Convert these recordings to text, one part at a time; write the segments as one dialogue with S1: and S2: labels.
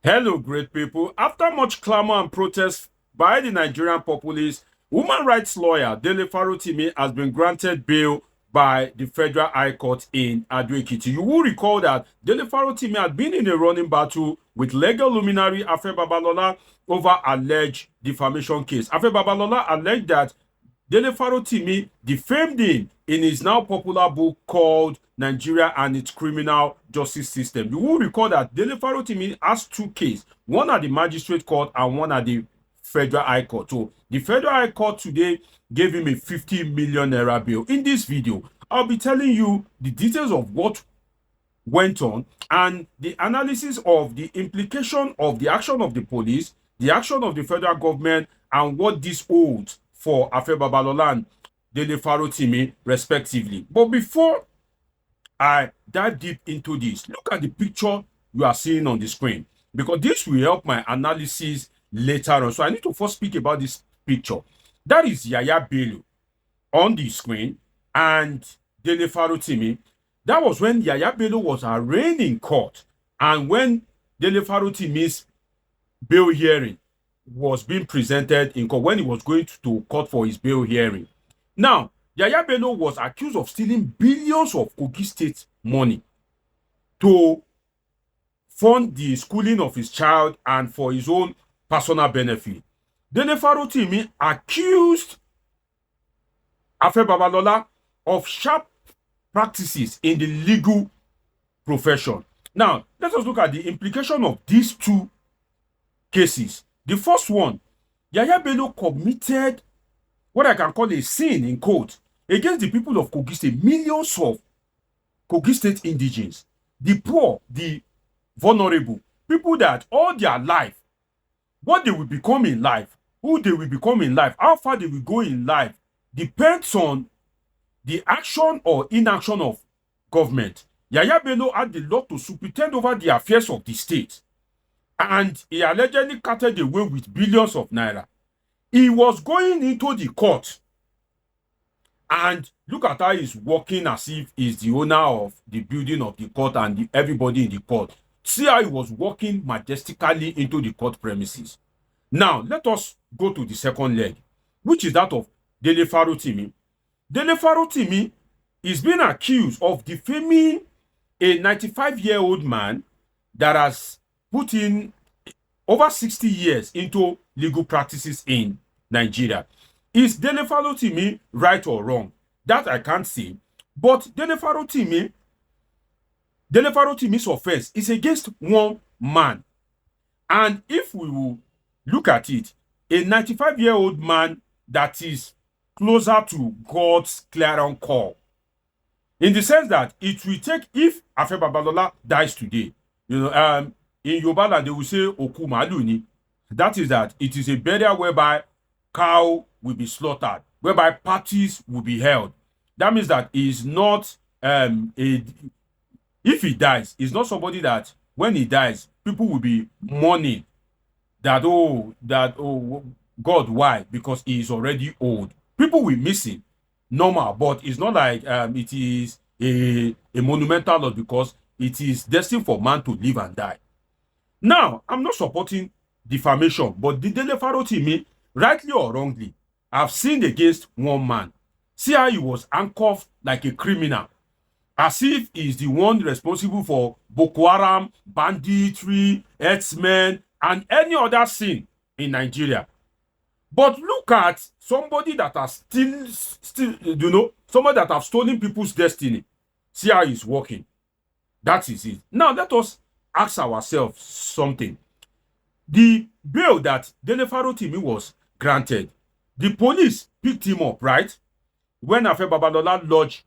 S1: Hello, great people. After much clamor and protest by the Nigerian populace, human rights lawyer Dele Farotimi has been granted bail by the Federal High Court in Advocacy. You will recall that Dele Farotimi had been in a running battle with legal luminary Age Babalola over alleged defamation case. Age Babalola alleged that Dele Farotimi defamed him in his now popular book called Nigeria and its Criminal Justice System. You will recall that Dele Farotimi has two cases, one at the Magistrate Court and one at the Federal High Court. So the Federal High Court today gave him a 50 million naira bail. In this video, I'll be telling you the details of what went on and the analysis of the implication of the action of the police, the action of the federal government, and what this holds for Age Babalola and Dele Farotimi, respectively. But before I dive deep into this, look at the picture you are seeing on the screen, because this will help my analysis later on. So I need to first speak about this picture. That is Yaya Bello on the screen and Dele Farotimi. That was when Yaya Bello was arraigned in court and when Dele Farotimi's bail hearing was being presented in court, when he was going to court for his bail hearing. Now, Yaya Bello was accused of stealing billions of Kogi State money to fund the schooling of his child and for his own personal benefit. Dele Farotimi accused Age Babalola of sharp practices in the legal profession. Now, let us look at the implication of these two cases. The first one, Yaya Bello committed what I can call a sin in court against the people of Kogi State, millions of Kogi State indigenes, the poor, the vulnerable, people that all their life, what they will become in life, who they will become in life, how far they will go in life, depends on the action or inaction of government. Yaya Bello had the law to superintend over the affairs of the state, and he allegedly carted away with billions of naira. He was going into the court, and look at how he's walking as if he's the owner of the building of the court and everybody in the court. See how he was walking majestically into the court premises. Now, let us go to the second leg, which is that of Dele Farotimi. Dele Farotimi is being accused of defaming a 95-year-old man that has put in over 60 years into legal practices in Nigeria. Is Dele Farotimi right or wrong? That I can't say. But Dele Farotimi's offense is against one man. And if we will look at it, a 95-year-old man that is closer to God's clarion call, in the sense that it will take, if Age Babalola dies today, in Yoruba they will say Oku Maluni. That is that it is a burial whereby cow will be slaughtered, whereby parties will be held. That means that he is not if he dies, he's not somebody that when he dies, people will be mourning that God, why? Because he is already old. People will miss him, normal, but it's not like it is a monumental loss, because it is destined for man to live and die. Now, I'm not supporting defamation, but the Dele Farotimi, rightly or wrongly, have sinned against one man. See how he was handcuffed like a criminal, as if he's the one responsible for Boko Haram, banditry, herdsmen, and any other sin in Nigeria. But look at somebody that has somebody that has stolen people's destiny. See how he's working. That is it. Now let us ask ourselves something. The bail that Dele Farotimi was granted, the police picked him up, right? When Age Babalola lodged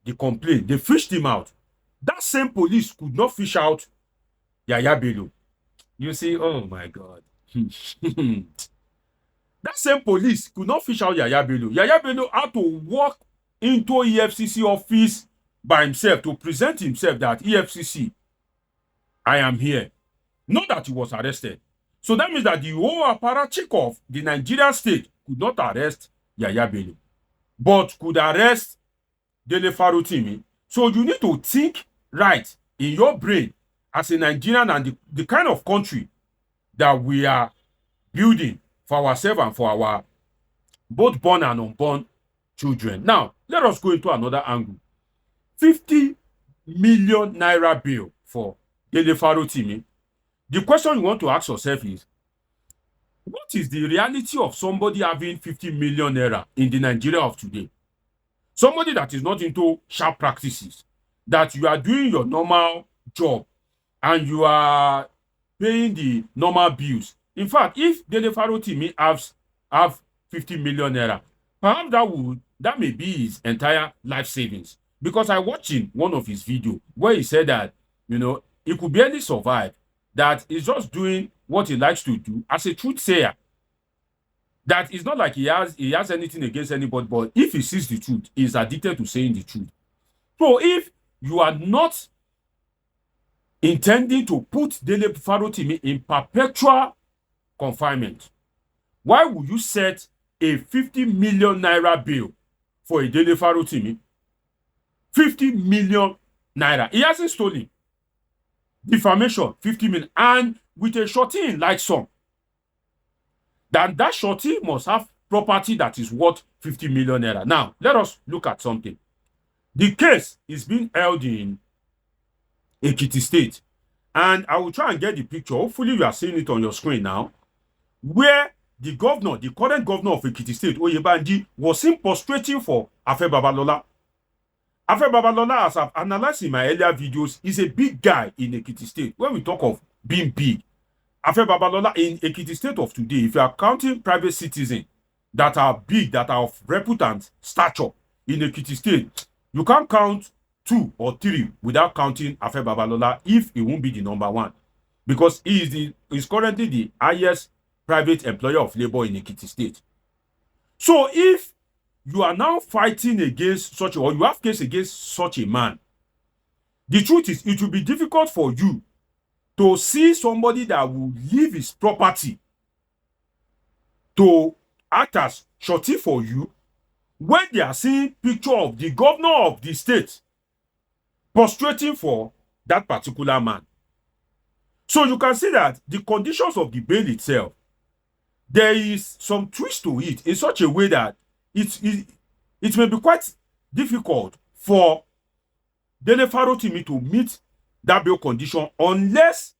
S1: the complaint, they fished him out. That same police could not fish out Yaya Bello. You see, oh my God. That same police could not fish out Yaya Bello. Yaya Bello had to walk into EFCC office by himself to present himself that EFCC, I am here. Not that he was arrested. So that means that the whole apparatchik of the Nigerian state could not arrest Yaya Bello, but could arrest Dele Farotimi. So you need to think right in your brain as a Nigerian and the kind of country that we are building for ourselves and for our both born and unborn children. Now, let us go into another angle. 50 million naira bill for Dele Farotimi. The question you want to ask yourself is, what is the reality of somebody having 50 million naira in the Nigeria of today? Somebody that is not into sharp practices, that you are doing your normal job and you are paying the normal bills. In fact, if Dele Farotimi have 50 million naira, perhaps that may be his entire life savings. Because I watched in one of his videos where he said that, he could barely survive, that he's just doing what he likes to do as a truth sayer. That it's not like he has anything against anybody, but if he sees the truth, he's addicted to saying the truth. So if you are not intending to put Dele Farotimi in perpetual confinement, why would you set a 50 million naira bill for a Dele Farotimi? 50 million naira. He hasn't stolen. Defamation, 50 million. And with a shorty in like sum, then that shorty must have property that is worth 50 million naira. Now, let us look at something. The case is being held in Ekiti State. And I will try and get the picture. Hopefully, you are seeing it on your screen now. Where the current governor of Ekiti State, Oyebanji, was seen prostrating for Age Babalola. Age Babalola, as I've analyzed in my earlier videos, is a big guy in Ekiti State. When we talk of being big, Age Babalola in Ekiti State of today, if you are counting private citizens that are big, that are of reputant stature in Ekiti State, you can't count 2 or 3 without counting Age Babalola if he won't be the number 1. Because he is currently the highest private employer of labor in Ekiti State. So if you are now fighting against or you have case against such a man, the truth is it will be difficult for you to see somebody that will leave his property to act as shorty for you when they are seeing picture of the governor of the state prostrating for that particular man. So you can see that the conditions of the bail itself, there is some twist to it in such a way that it may be quite difficult for Dele Farotimi to meet that bail condition unless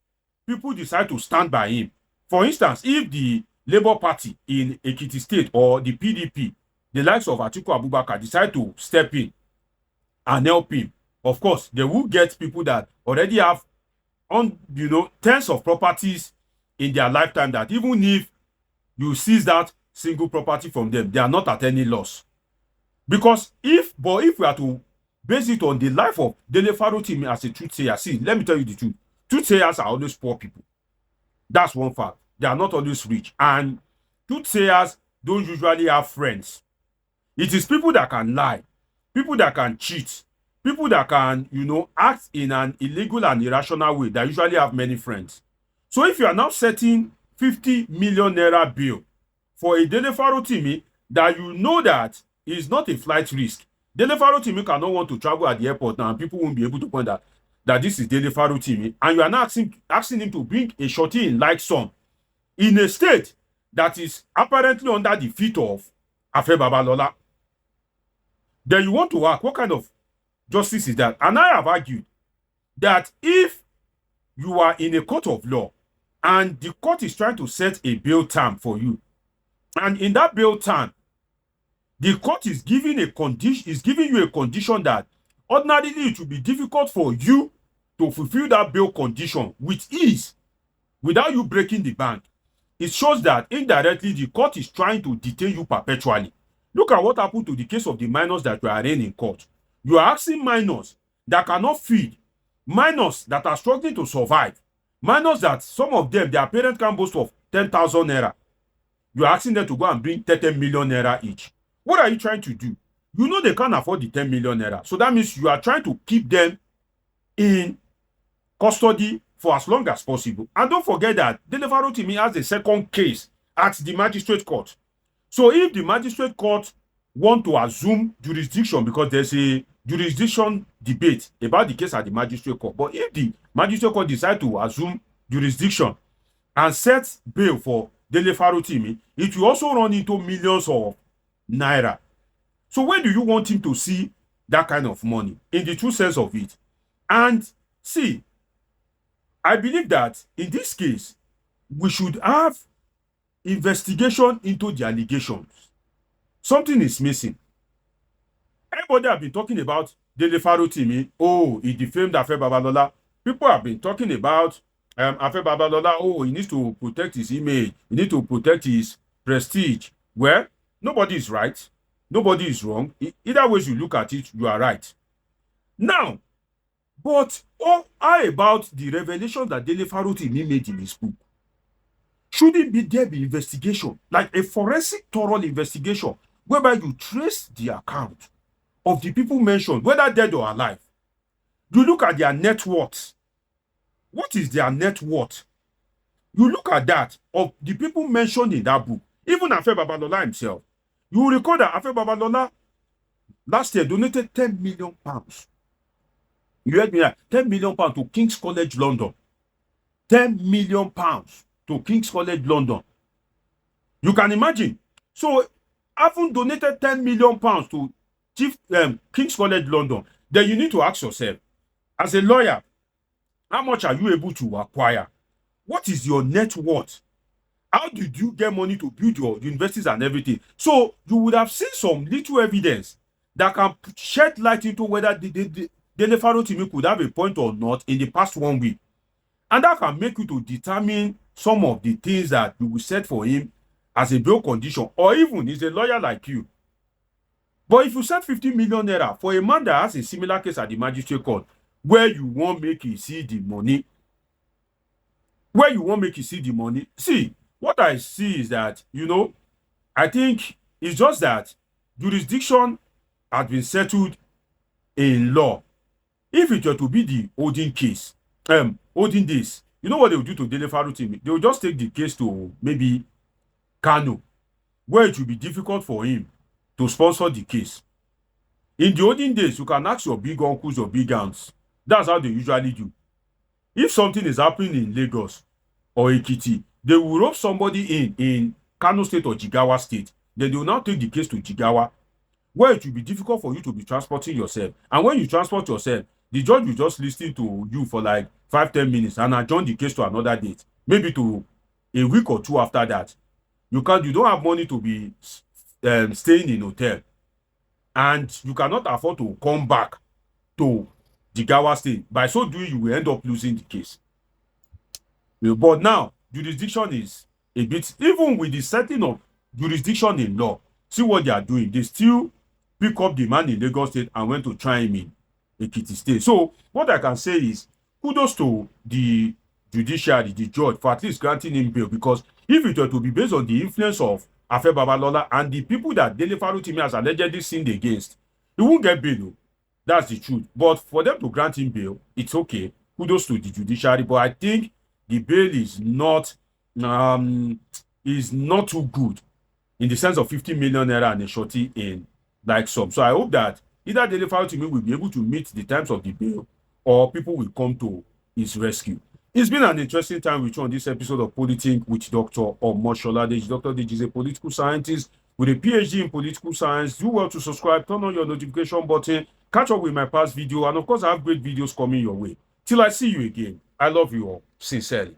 S1: people decide to stand by him. For instance, if the Labour Party in Ekiti State or the PDP, the likes of Atiku Abubakar, decide to step in and help him, of course, they will get people that already have tens of properties in their lifetime, that even if you seize that single property from them, they are not at any loss. Because if we are to base it on the life of Dele Farotimi as a truth sayer, see, let me tell you the truth. Truth sayers are always poor people. That's one fact. They are not always rich. And truth sayers don't usually have friends. It is people that can lie, people that can cheat, people that can, act in an illegal and irrational way that usually have many friends. So if you are now setting 50 million naira bill for a Dele Farotimi that that is not a flight risk. Dele Farotimi cannot want to travel at the airport now, and people won't be able to point out that this is Dele Farotimi, and you are now asking him to bring a shorty in like sum in a state that is apparently under the feet of Age Babalola. Then you want to ask, what kind of justice is that? And I have argued that if you are in a court of law and the court is trying to set a bail term for you, and in that bail term, the court is giving you a condition that ordinarily it will be difficult for you to fulfill that bail condition with ease without you breaking the bank. It shows that indirectly the court is trying to detain you perpetually. Look at what happened to the case of the minors that were arraigned in court. You are asking minors that cannot feed, minors that are struggling to survive, minors that some of them, their parents can boast of 10,000 naira. You are asking them to go and bring 30 million naira each. What are you trying to do? They can't afford the 10 million naira. So that means you are trying to keep them in custody for as long as possible. And don't forget that Dele Farotimi has a second case at the magistrate court. So if the magistrate court want to assume jurisdiction, because there's a jurisdiction debate about the case at the magistrate court, but if the magistrate court decide to assume jurisdiction, and set bail for Dele Farotimi, it will also run into millions of naira. So where do you want him to see that kind of money in the true sense of it? And see, I believe that in this case, we should have investigation into the allegations. Something is missing. Everybody have been talking about Dele Farotimi. Oh, he defamed Afe Babalola. People have been talking about Afe Babalola. Oh, he needs to protect his image. He needs to protect his prestige. Well, nobody is right. Nobody is wrong. Either way you look at it, you are right. Now, but how about the revelation that Dele Farotimi made in his book? Shouldn't there be investigation, like a forensic thorough investigation, whereby you trace the account of the people mentioned, whether dead or alive? You look at their net worth. What is their net worth? You look at that of the people mentioned in that book, even Afe Babalola himself. You will recall that Afe Babalola last year donated 10 million pounds. You heard me right? 10 million pounds to King's College London. 10 million pounds to King's College London. You can imagine. So, having donated 10 million pounds to King's College London, then you need to ask yourself, as a lawyer, how much are you able to acquire? What is your net worth? How did you get money to build your universities and everything? So you would have seen some little evidence that can shed light into whether Dele Farotimi could have a point or not in the past 1 week. And that can make you to determine some of the things that you will set for him as a bail condition, or even he's a lawyer like you. But if you set 50 million naira for a man that has a similar case at the magistrate court, where you won't make him see the money, see, what I see is that, I think it's just that jurisdiction has been settled in law. If it were to be the olden case, olden days, you know what they will do to Dele Farotimi? They will just take the case to maybe Kano, where it will be difficult for him to sponsor the case. In the olden days, you can ask your big uncles or big aunts. That's how they usually do. If something is happening in Lagos or Ekiti, they will rope somebody in Kano State or Jigawa State. Then they will now take the case to Jigawa, where it will be difficult for you to be transporting yourself. And when you transport yourself, the judge will just listen to you for like 5-10 minutes and adjourn the case to another date, maybe to a week or two after that. You don't have money to be staying in hotel, and you cannot afford to come back to Jigawa State. By so doing, you will end up losing the case. But now, jurisdiction is a bit, even with the setting of jurisdiction in law, see what they are doing. They still pick up the man in Lagos State and went to try him in Ekiti State. So, what I can say is, kudos to the judiciary, the judge, for at least granting him bail, because if it were to be based on the influence of Afe Babalola and the people that Dele Farotimi has allegedly sinned against, he won't get bail. That's the truth. But for them to grant him bail, it's okay. Kudos to the judiciary. But I think the bail is not too good in the sense of 50 million naira and a shorty in like some. So I hope that either Dele Farotimi will be able to meet the terms of the bail, or people will come to his rescue. It's been an interesting time with you on this episode of Politik with Dr. Omoshola. Dr. Deji is a political scientist with a PhD in political science. Do well to subscribe, turn on your notification button, catch up with my past video, and of course I have great videos coming your way. Till I see you again, I love you all sincerely.